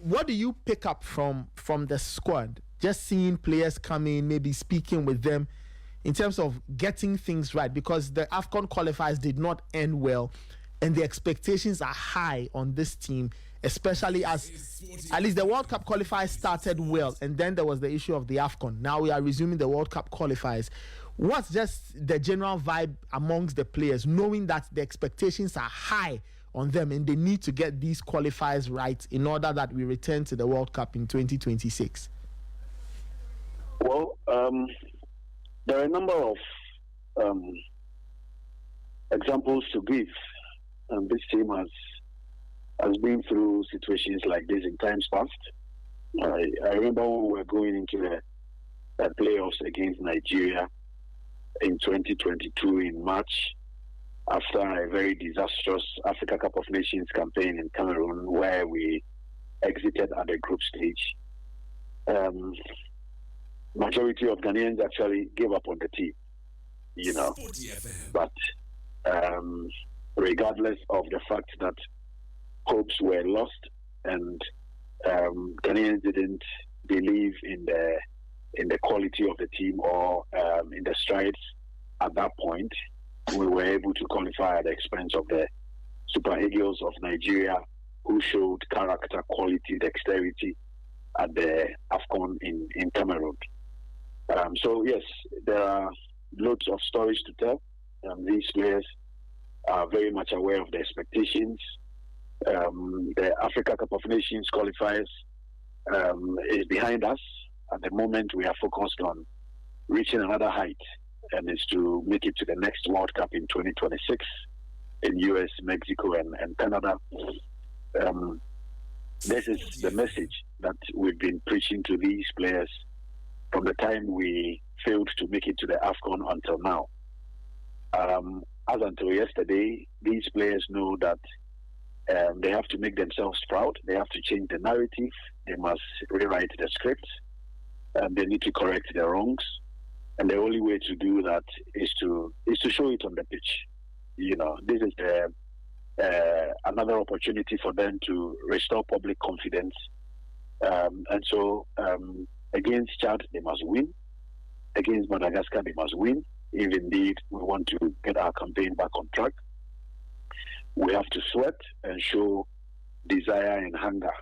what do you pick up from the squad? Just seeing players come in, maybe speaking with them in terms of getting things right, because the AFCON qualifiers did not end well, and the expectations are high on this team, especially as at least the World Cup qualifiers started well, and then there was the issue of the AFCON. Now we are resuming the World Cup qualifiers. What's just the general vibe amongst the players, knowing that the expectations are high on them and they need to get these qualifiers right in order that we return to the World Cup in 2026? Well, there are a number of examples to give. This team has been through situations like this in times past. I remember when we were going into the playoffs against Nigeria in 2022 in March, after a very disastrous Africa Cup of Nations campaign in Cameroon, where we exited at the group stage. Majority of Ghanaians actually gave up on the team, but regardless of the fact that hopes were lost and Ghanaians didn't believe in the quality of the team or in the strides at that point, we were able to qualify at the expense of the Super Eagles of Nigeria, who showed character, quality, dexterity at the AFCON in Cameroon. So yes, there are loads of stories to tell. These players are very much aware of the expectations. The Africa Cup of Nations qualifiers is behind us. At the moment, we are focused on reaching another height, and is to make it to the next World Cup in 2026 in US, Mexico, and Canada. This is the message that we've been preaching to these players from the time we failed to make it to the AFCON until now. As until yesterday, these players know that they have to make themselves proud. They have to change the narrative. They must rewrite the script. They need to correct their wrongs. And the only way to do that is to show it on the pitch. This is another opportunity for them to restore public confidence. And so against Chad, they must win. Against Madagascar, they must win. If indeed we want to get our campaign back on track, we have to sweat and show desire and hunger,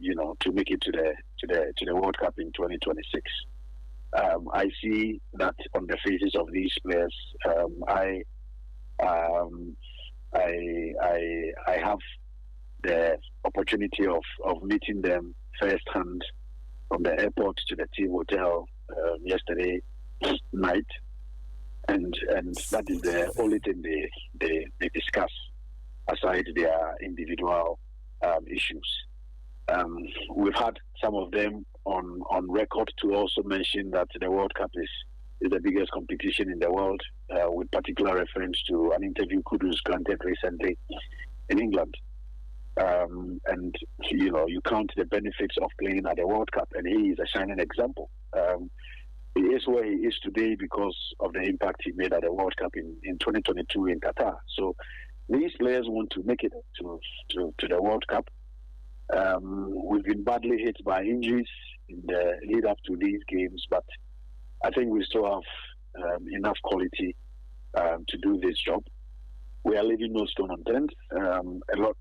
to make it to the World Cup in 2026. I see that on the faces of these players. I have the opportunity of meeting them firsthand from the airport to the team hotel yesterday night, and that is the only thing they discuss aside their individual issues. We've had some of them on record to also mention that the World Cup is the biggest competition in the world, with particular reference to an interview Kudus granted recently in England. And you count the benefits of playing at the World Cup, and he is a shining example. He is where he is today because of the impact he made at the World Cup in 2022 in Qatar. So these players want to make it to the World Cup. We've been badly hit by injuries in the lead up to these games, but I think we still have enough quality to do this job. We are leaving no stone unturned. A lot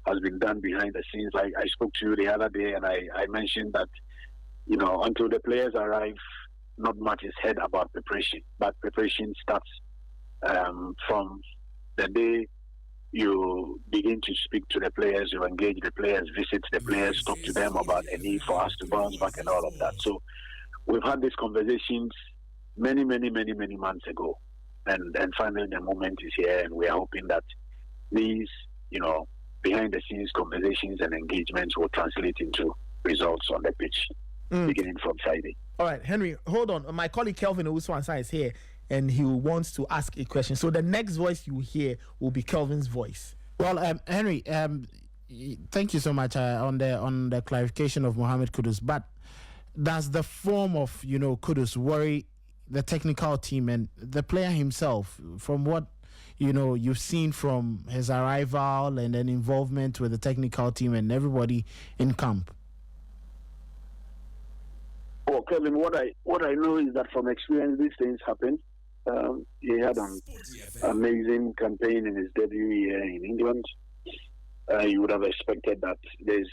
has been done behind the scenes. I spoke to you the other day, and I mentioned that, until the players arrive, not much is said about preparation. But preparation starts from the day you begin to speak to the players, you engage the players, visit the players, talk to them about a need for us to bounce back and all of that. So we've had these conversations many months ago. And finally the moment is here, and we are hoping that these, behind the scenes conversations and engagements will translate into results on the pitch beginning from Friday. All right, Henry, hold on. My colleague Kelvin Owusu-Ansah is here, and he wants to ask a question. So the next voice you hear will be Kelvin's voice. Well, Henry, thank you so much on the clarification of Mohamed Kudus. But does the form of Kudus worry the technical team and the player himself, from what you've seen from his arrival and then involvement with the technical team and everybody in camp? Kevin, what I know is that from experience, these things happen. He had an amazing campaign in his debut year in England. You would have expected that this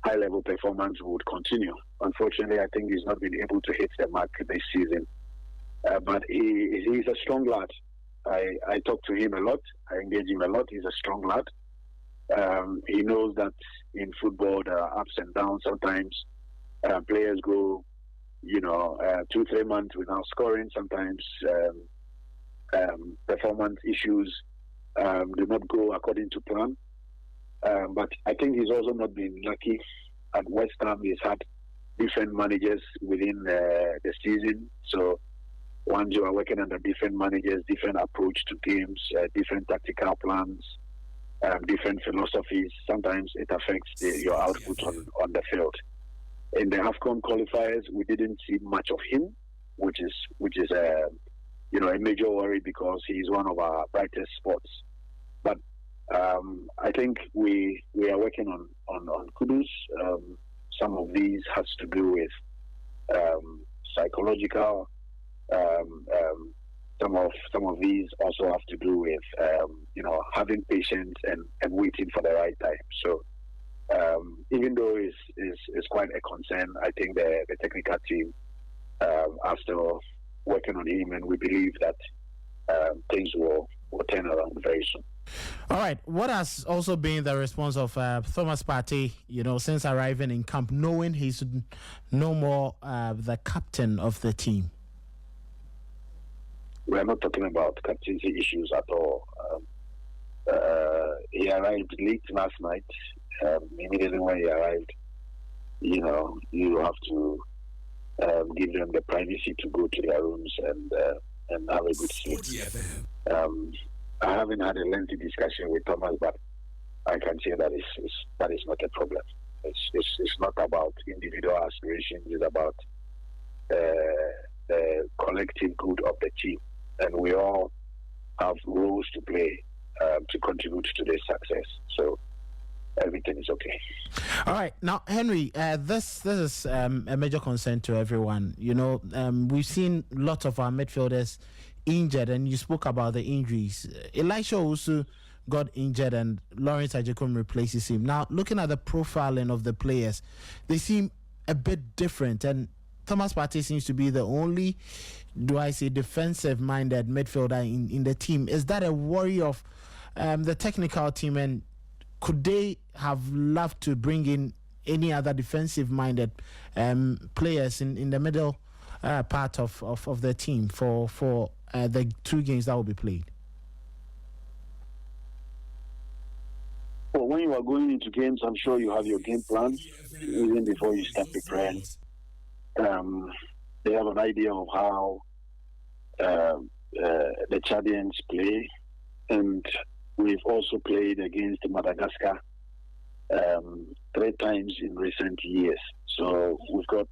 high-level performance would continue. Unfortunately, I think he's not been able to hit the mark this season. But he's a strong lad. I talk to him a lot. I engage him a lot. He's a strong lad. He knows that in football there are ups and downs. Sometimes players go, 2-3 months without scoring. Sometimes performance issues do not go according to plan. But I think he's also not been lucky. At West Ham, he's had different managers within the season. So once you are working under different managers, different approach to games, different tactical plans, different philosophies, sometimes it affects your output on the field. In the AFCON qualifiers, we didn't see much of him, which is a major worry because he's one of our brightest spots. But I think we are working on Kudus. Some of these has to do with psychological. Some of these also have to do with having patience and waiting for the right time. So even though it's quite a concern, I think the technical team are still working on him, and we believe that things will turn around very soon. All right. What has also been the response of Thomas Partey, since arriving in camp, knowing he's no more the captain of the team? We're not talking about captaincy issues at all. He arrived late last night. Immediately when he arrived, you have to give them the privacy to go to their rooms and have a good sleep. I haven't had a lengthy discussion with Thomas, but I can say that is not a problem. It's not about individual aspirations. It's about the collective good of the team, and we all have roles to play to contribute to this success. So everything is okay. All right. Now, Henry, this is a major concern to everyone. We've seen lots of our midfielders injured, and you spoke about the injuries. Elisha also got injured, and Lawrence Ajekum replaces him. Now, looking at the profiling of the players, they seem a bit different, and Thomas Partey seems to be the only, defensive-minded midfielder in the team. Is that a worry of the technical team, and could they have loved to bring in any other defensive-minded players in the middle part of the team for the 2 games that will be played? Well, when you are going into games, I'm sure you have your game plan even before you start preparing. They have an idea of how the Chadians play, and we've also played against Madagascar 3 times in recent years. So we've got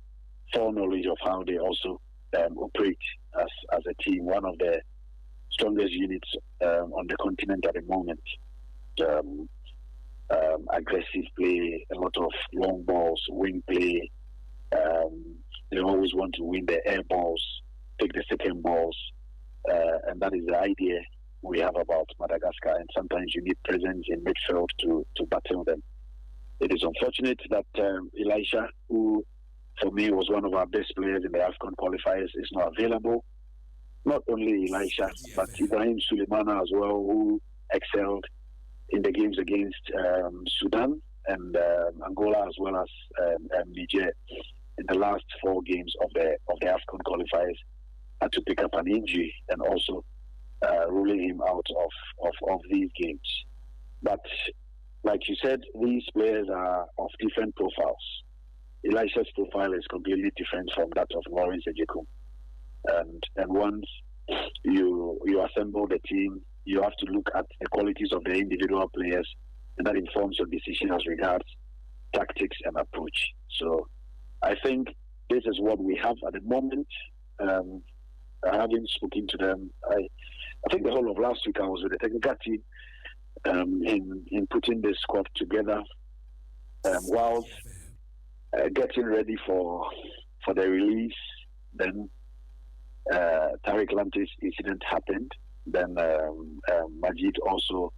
foreknowledge of how they also operate as a team, one of the strongest units on the continent at the moment. Aggressive play, a lot of long balls, wing play. They always want to win the air balls, take the second balls, and that is the idea we have about Madagascar. And sometimes you need presence in midfield to battle them. It is unfortunate that Elisha, who for me was one of our best players in the AFCON qualifiers, is not available. Not only Elisha, but Ibrahim Sulemana as well, who excelled in the games against Sudan and Angola, as well as Niger in the last 4 games of the AFCON qualifiers, had to pick up an injury and also ruling him out of these games. But like you said, these players are of different profiles. Elisha's profile is completely different from that of Lawrence Ajekum. And once you assemble the team, you have to look at the qualities of the individual players, and that informs your decision as regards tactics and approach. So I think this is what we have at the moment. I haven't spoken to them. I think the whole of last week I was with the technical team in putting this squad together. Whilst getting ready for the release. Then Tariq Lante's incident happened. Then Majid also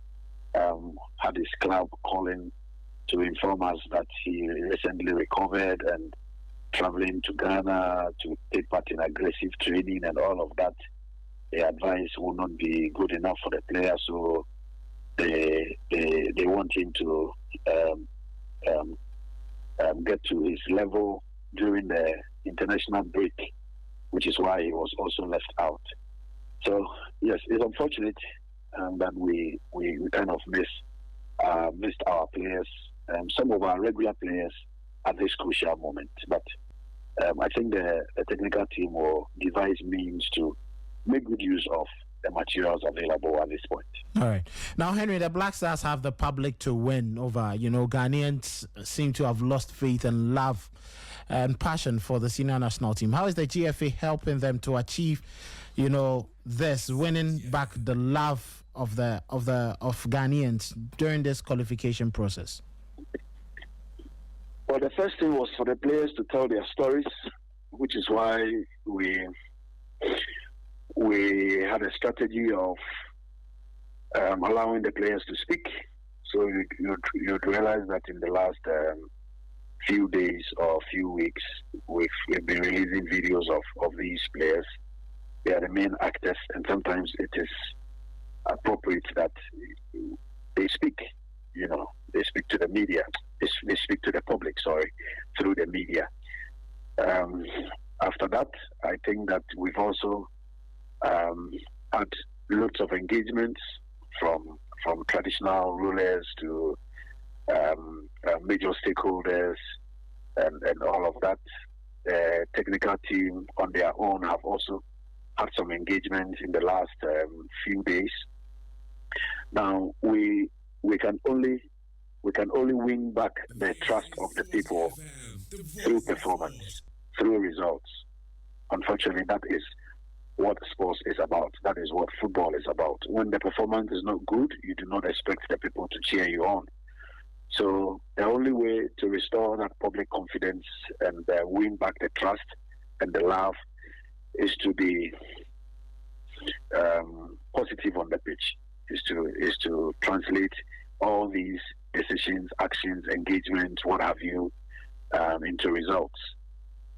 had his club calling to inform us that he recently recovered and traveling to Ghana to take part in aggressive training and all of that. The advice will not be good enough for the player, so they want him to get to his level during the international break, which is why he was also left out. So yes, it's unfortunate that we kind of missed our players, some of our regular players at this crucial moment. But I think the technical team will devise means to make good use of the materials available at this point. All right. Now, Henry, the Black Stars have the public to win over. Ghanaians seem to have lost faith and love and passion for the senior national team. How is the GFA helping them to achieve, this, winning back the love of Ghanaians during this qualification process? Well, the first thing was for the players to tell their stories, which is why we had a strategy of allowing the players to speak. So you'd realize that in the last few days or few weeks, we've been releasing videos of these players. They are the main actors, and sometimes it is appropriate that they speak. They speak to the media. They speak to the public, through the media. After that, I think that we've also had lots of engagements from traditional rulers to major stakeholders and all of that. The technical team on their own have also had some engagements in the last few days. Now we can only win back the trust of the people through performance, through results. Unfortunately, that is what sports is about. That is what football is about. When the performance is not good, you do not expect the people to cheer you on. So the only way to restore that public confidence and win back the trust and the love is to be positive on the pitch, is to translate all these decisions, actions, engagements, what have you, into results.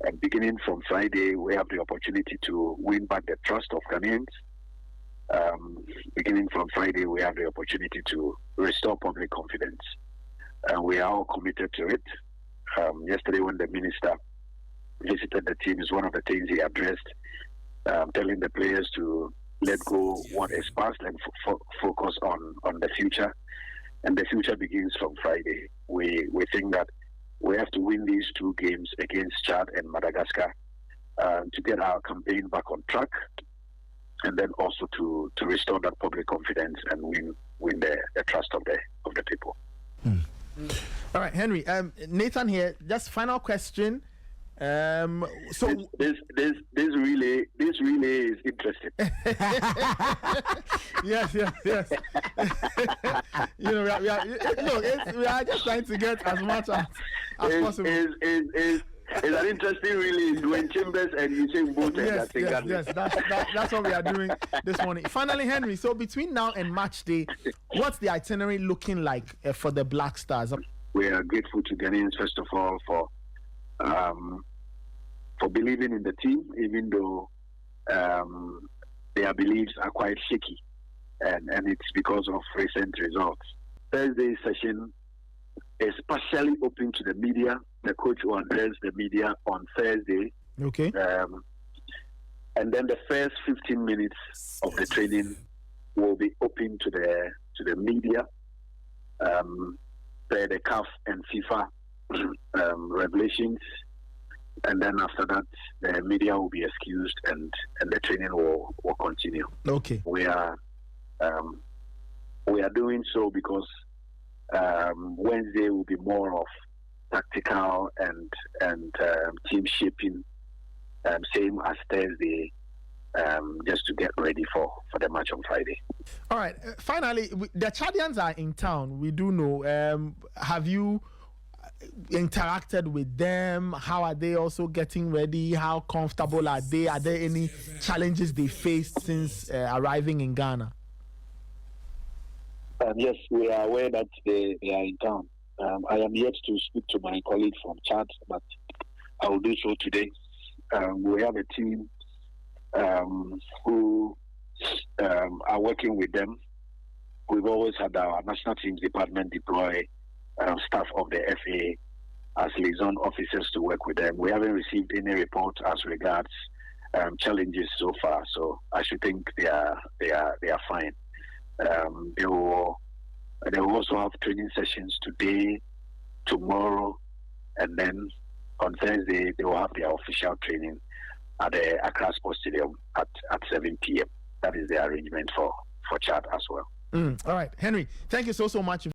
And beginning from Friday, we have the opportunity to win back the trust of Ghanaians. Beginning from Friday, we have the opportunity to restore public confidence. And we are all committed to it. Yesterday, when the minister visited the team, is one of the things he addressed, telling the players to let go what is past and focus on the future. And the future begins from Friday. We think that we have to win these two games against Chad and Madagascar to get our campaign back on track, and then also to restore that public confidence and win the trust of the people. All right, Henry. Nathan here. Just final question. So this relay is interesting. yes. We are just trying to get as much as possible. It's an interesting relay. Dwayne Chambers and Usain Bolt. Yes. That's what we are doing this morning. Finally, Henry. So between now and match day, what's the itinerary looking like for the Black Stars? We are grateful to Ghanaians first of all for believing in the team, even though their beliefs are quite shaky, and it's because of recent results. Thursday's session is partially open to the media. The coach will address the media on Thursday. Okay. And then the first 15 minutes of the training will be open to the media. The CAF and FIFA regulations. And then after that, the media will be excused and the training will continue. Okay. We are doing so because Wednesday will be more of tactical and team shaping, same as Thursday, just to get ready for the match on Friday. All right. Finally, the Chadians are in town. We do know. Have you interacted with them? How are they also getting ready? How comfortable are they? Are there any challenges they faced since arriving in Ghana? Yes, we are aware that they are in town. I am yet to speak to my colleague from Chad, but I will do so today. We have a team who are working with them. We've always had our national teams department deploy staff of the FA as liaison officers to work with them. We haven't received any report as regards challenges so far, so I should think they are fine. They will also have training sessions today, tomorrow, and then on Thursday they will have their official training at the Accra Sports Stadium at 7 p.m. That is the arrangement for Chad as well. All right, Henry, thank you so much.